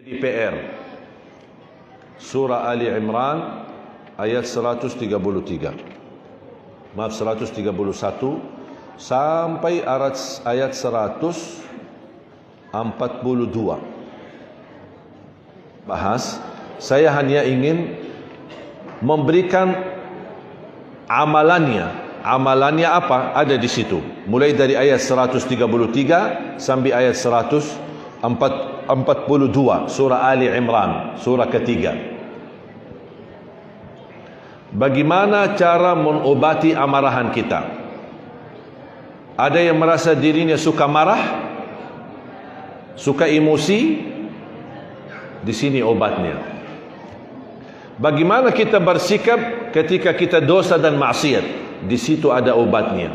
PR Surah Ali Imran ayat 133. Maaf, 131 sampai ayat 142. Bahas, saya hanya ingin memberikan amalannya. Amalannya apa? Ada di situ. Mulai dari ayat 133 sampai ayat 142 surah Ali Imran, surah ketiga. Bagaimana cara mengobati amarahan kita? Ada yang merasa dirinya suka marah, suka emosi, di sini obatnya. Bagaimana kita bersikap ketika kita dosa dan maksiat? Di situ ada obatnya.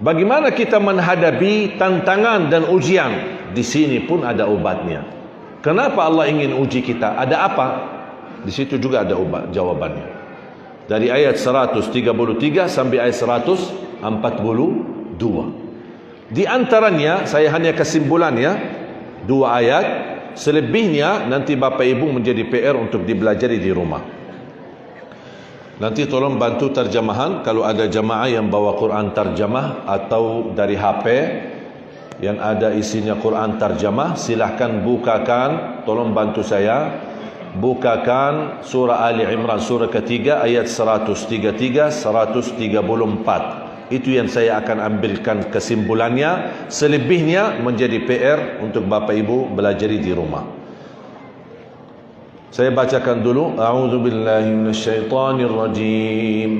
Bagaimana kita menghadapi tantangan dan ujian? Di sini pun ada obatnya. Kenapa Allah ingin uji kita? Ada apa? Di situ juga ada obat jawabannya. Dari ayat 133 sampai ayat 142. Di antaranya saya hanya kesimpulannya 2 ayat. Selebihnya nanti Bapak Ibu menjadi PR untuk dipelajari di rumah. Nanti tolong bantu terjemahan. Kalau ada jamaah yang bawa Quran terjemah atau dari HP yang ada isinya Quran terjemah, silahkan bukakan, tolong bantu saya bukakan surah Ali Imran surah ketiga ayat 133 134. Itu yang saya akan ambilkan kesimpulannya. Selebihnya menjadi PR untuk Bapak Ibu belajar di rumah. Saya bacakan dulu. A'udzubillahi minasyaitonirrajim.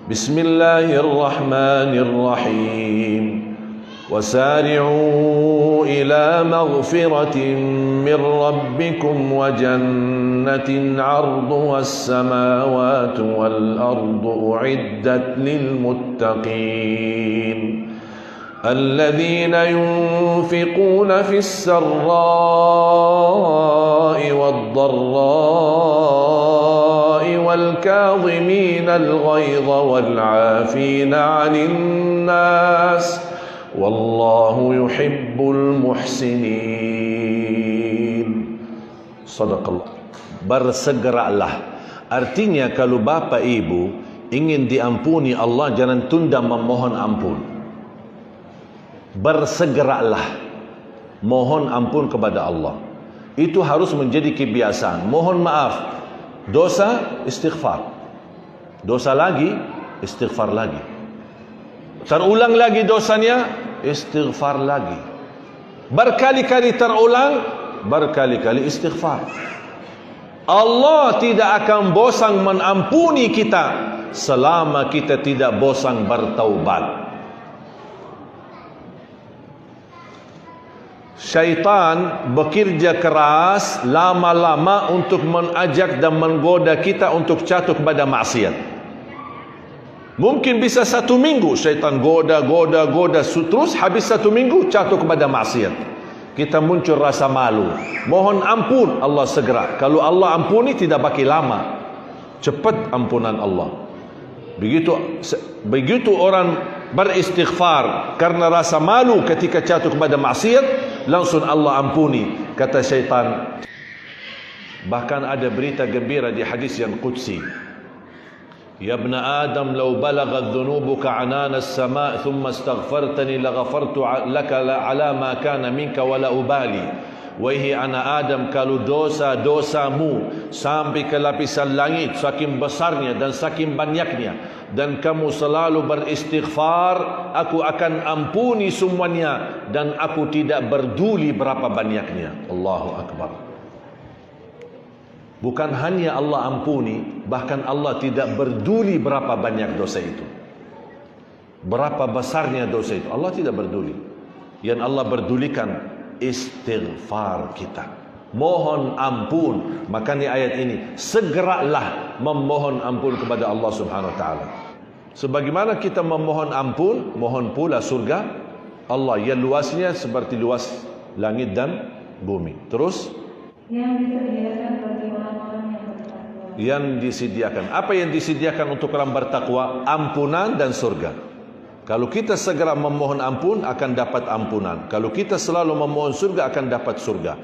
Bismillahirrahmanirrahim. وسارعوا إلى مغفرة من ربكم وجنة عرضها السماوات والأرض أعدت للمتقين الذين ينفقون في السراء والضراء والكاظمين الغيظ والعافين عن الناس Wallahu yuhibbul muhsinin. Sadaqallah. Bersegeralah. Artinya kalau Bapak Ibu ingin diampuni Allah, jangan tunda memohon ampun. Bersegeralah mohon ampun kepada Allah. Itu harus menjadi kebiasaan. Mohon maaf, dosa istighfar, dosa lagi istighfar lagi, terulang lagi dosanya, istighfar lagi. Berkali-kali terulang, berkali-kali istighfar. Allah tidak akan bosan mengampuni kita selama kita tidak bosan bertaubat. Syaitan bekerja keras lama-lama untuk mengajak dan menggoda kita untuk jatuh kepada maksiat. Mungkin bisa 1 minggu syaitan goda, terus habis 1 minggu jatuh kepada maksiat. Kita muncul rasa malu. Mohon ampun, Allah segera. Kalau Allah ampuni tidak pakai lama. Cepat ampunan Allah. Begitu orang beristighfar karena rasa malu ketika jatuh kepada maksiat, langsung Allah ampuni. Kata syaitan. Bahkan ada berita gembira di hadis yang qudsi. Ya ibn Adam, law balaghat dhunubuka anana as-sama' thumma astaghfartani laghafartu laka ala ma kana minka wala ubali. Wahai anak Adam, kalau dosa-dosamu sampai ke lapisan langit, saking besarnya dan saking banyaknya, dan kamu selalu beristighfar, aku akan ampuni semuanya dan aku tidak peduli berapa banyaknya. Allahu Akbar. Bukan hanya Allah ampuni, bahkan Allah tidak peduli berapa banyak dosa itu, berapa besarnya dosa itu. Allah tidak peduli. Yang Allah pedulikan istighfar kita, mohon ampun. Makanya ayat ini, segeralah memohon ampun kepada Allah Subhanahu wa taala. Sebagaimana kita memohon ampun, mohon pula surga Allah yang luasnya seperti luas langit dan bumi. Terus yang disediakan bagi orang-orang yang bertakwa. Yang disediakan. Apa yang disediakan untuk orang bertakwa? Ampunan dan surga. Kalau kita segera memohon ampun, akan dapat ampunan. Kalau kita selalu memohon surga, akan dapat surga.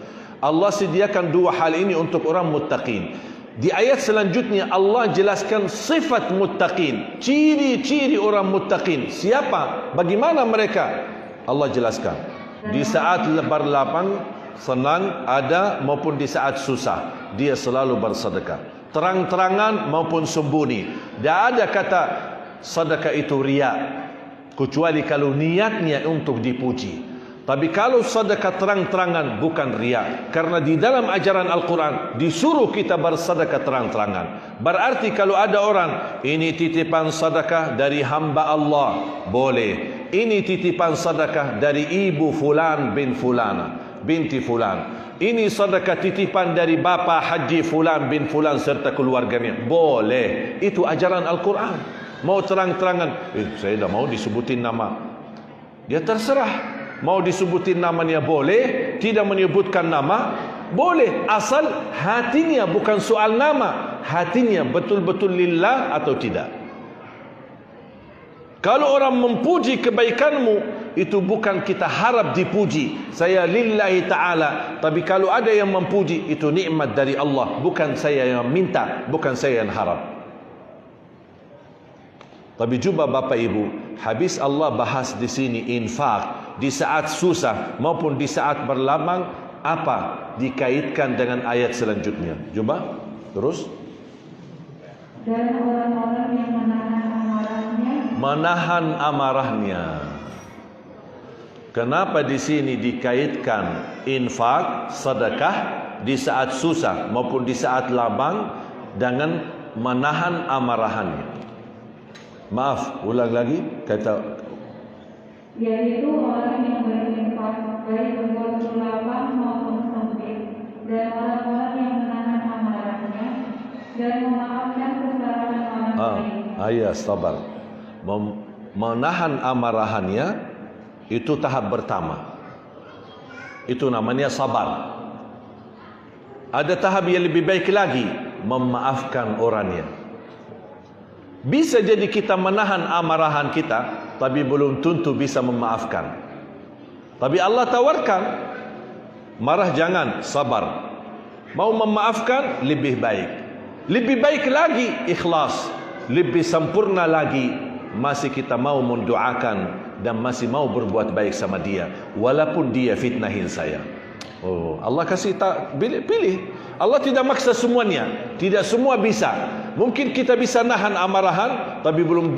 Allah sediakan dua hal ini untuk orang muttaqin. Di ayat selanjutnya Allah jelaskan sifat muttaqin, ciri-ciri orang muttaqin. Siapa? Bagaimana mereka? Allah jelaskan. Di saat berlapang, senang ada maupun di saat susah, dia selalu bersedekah. Terang-terangan maupun sembunyi. Tidak ada kata sedekah itu riak, kecuali kalau niatnya untuk dipuji. Tapi kalau sedekah terang-terangan bukan riak, karena di dalam ajaran Al-Quran disuruh kita bersedekah terang-terangan. Berarti kalau ada orang, ini titipan sedekah dari hamba Allah, boleh. Ini titipan sedekah dari ibu fulan bin fulana, binti fulan. Ini sedekah titipan dari bapa haji fulan bin fulan serta keluarganya, boleh. Itu ajaran Al-Quran. Mau terang-terangan, saya dah mau disebutin nama, dia terserah. Mau disebutin namanya boleh, tidak menyebutkan nama boleh, asal hatinya bukan soal nama, hatinya betul-betul lillah atau tidak. Kalau orang memuji kebaikanmu, itu bukan kita harap dipuji, saya lillahi ta'ala. Tapi kalau ada yang memuji, itu nikmat dari Allah, bukan saya yang minta, bukan saya yang harap. Tapi juga Bapak Ibu, habis Allah bahas di sini infak di saat susah maupun di saat berlambang, apa dikaitkan dengan ayat selanjutnya? Coba terus. Dan orang-orang yang menahan amarahnya. Menahan amarahnya. Kenapa di sini dikaitkan infak, sedekah di saat susah maupun di saat lambang dengan menahan amarahannya? Maaf, ulang lagi kata. Yaitu orang yang berinfak baik berbuat lapang maupun sempit, dan orang-orang yang menahan amarahnya dan memaafkan kesalahan orang lain. Ya, sabar. Menahan amarahannya itu tahap pertama. Itu namanya sabar. Ada tahap yang lebih baik lagi, memaafkan orangnya. Bisa jadi kita menahan amarahan kita, tapi belum tentu bisa memaafkan. Tapi Allah tawarkan, marah jangan, sabar. Mau memaafkan, lebih baik. Lebih baik lagi, ikhlas. Lebih sempurna lagi, masih kita mau mendoakan dan masih mau berbuat baik sama dia, walaupun dia fitnahin saya. Oh, Allah kasih pilih. Allah tidak maksa semuanya. Tidak semua bisa. Mungkin kita bisa nahan amarahan, tapi belum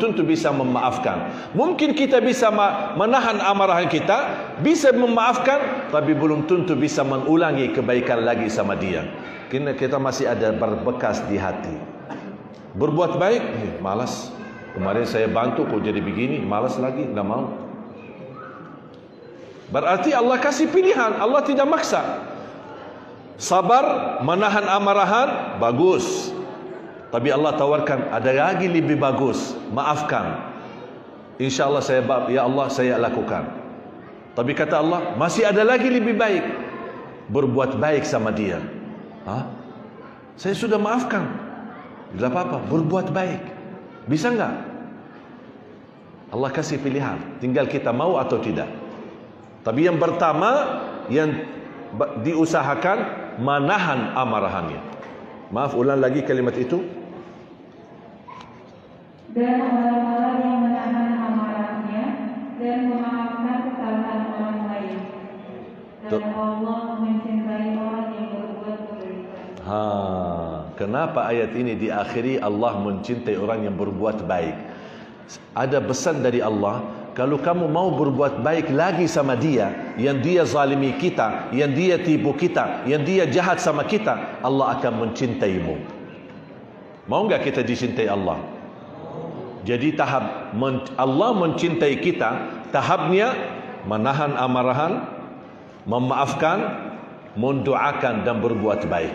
tentu bisa memaafkan. Mungkin kita bisa menahan amarahan kita, bisa memaafkan, tapi belum tentu bisa mengulangi kebaikan lagi sama dia. Kita masih ada berbekas di hati. Berbuat baik, malas. Kemarin saya bantu kok jadi begini, malas lagi, nggak mau. Berarti Allah kasih pilihan, Allah tidak maksa. Sabar, menahan amarahan, bagus. Tapi Allah tawarkan ada lagi lebih bagus, maafkan. InsyaAllah ya Allah saya lakukan. Tapi kata Allah, masih ada lagi lebih baik, berbuat baik sama dia. Saya sudah maafkan, tidak apa-apa, berbuat baik. Bisa enggak? Allah kasih pilihan, tinggal kita mau atau tidak. Tapi yang pertama yang diusahakan menahan amarahannya. Maaf, ulang lagi kalimat itu. Dan orang-orang yang menahan amarahnya dan memaafkan kesalahan orang lain. Dan Allah mencintai orang yang berbuat kebaikan. Kenapa ayat ini diakhiri Allah mencintai orang yang berbuat baik? Ada pesan dari Allah, kalau kamu mau berbuat baik lagi sama dia, yang dia zalimi kita, yang dia tipu kita, yang dia jahat sama kita, Allah akan mencintaimu. Mau enggak kita dicintai Allah? Jadi tahap Allah mencintai kita, tahapnya menahan amarahan, memaafkan, mendoakan dan berbuat baik.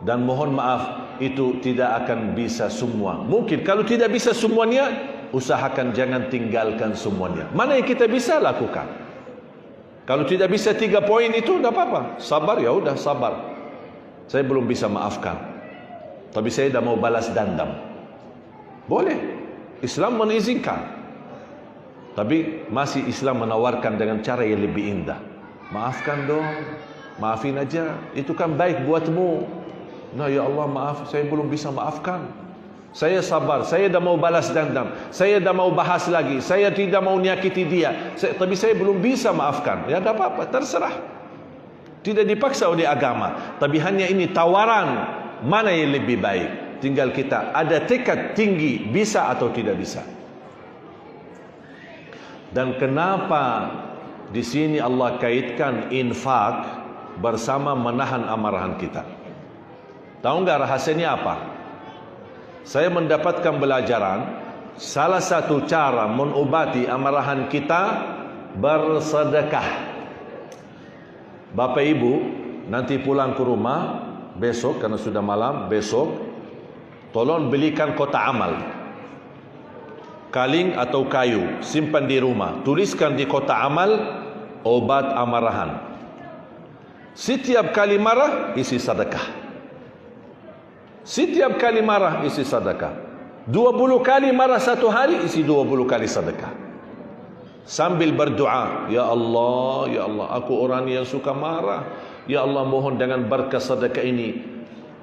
Dan mohon maaf, itu tidak akan bisa semua. Mungkin kalau tidak bisa semuanya, usahakan jangan tinggalkan semuanya. Mana yang kita bisa lakukan. Kalau tidak bisa 3 poin itu, tidak apa-apa. Sabar, ya udah sabar. Saya belum bisa maafkan, tapi saya dah mau balas dendam. Boleh, Islam mengizinkan. Tapi masih Islam menawarkan dengan cara yang lebih indah. Maafkan dong, maafin aja, itu kan baik buatmu. Nah ya Allah maaf, saya belum bisa maafkan. Saya sabar, saya dah mau balas dendam, saya dah mau bahas lagi, saya tidak mau nyakiti dia, tapi saya belum bisa maafkan. Ya tak apa-apa, terserah. Tidak dipaksa oleh agama, tapi hanya ini tawaran mana yang lebih baik. Tinggal kita ada tekad tinggi, bisa atau tidak bisa. Dan kenapa di sini Allah kaitkan infak bersama menahan amarahan kita? Tahu enggak rahasianya apa? Saya mendapatkan belajaran, salah satu cara mengobati amarahan kita bersedekah. Bapak Ibu nanti pulang ke rumah besok, karena sudah malam, besok tolong belikan kotak amal, kaling atau kayu, simpan di rumah, tuliskan di kotak amal obat amarahan. Setiap kali marah isi sedekah. Setiap kali marah isi sedekah. 20 kali marah satu hari isi 20 kali sedekah. Sambil berdoa, ya Allah, aku orang yang suka marah. Ya Allah, mohon dengan berkah sedekah ini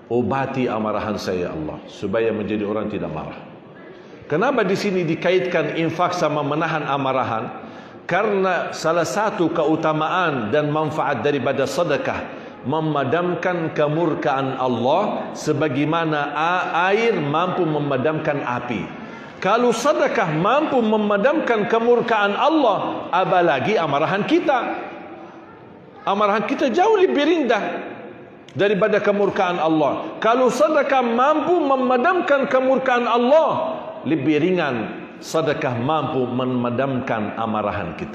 obati amarahan saya, ya Allah, supaya menjadi orang tidak marah. Kenapa di sini dikaitkan infak sama menahan amarahan? Karena salah satu keutamaan dan manfaat daripada sedekah memadamkan kemurkaan Allah sebagaimana air mampu memadamkan api. Kalau sedekah mampu memadamkan kemurkaan Allah, apalagi amarahan kita. Amarahan kita jauh lebih rendah daripada kemurkaan Allah. Kalau sedekah mampu memadamkan kemurkaan Allah, lebih ringan sedekah mampu memadamkan amarahan kita.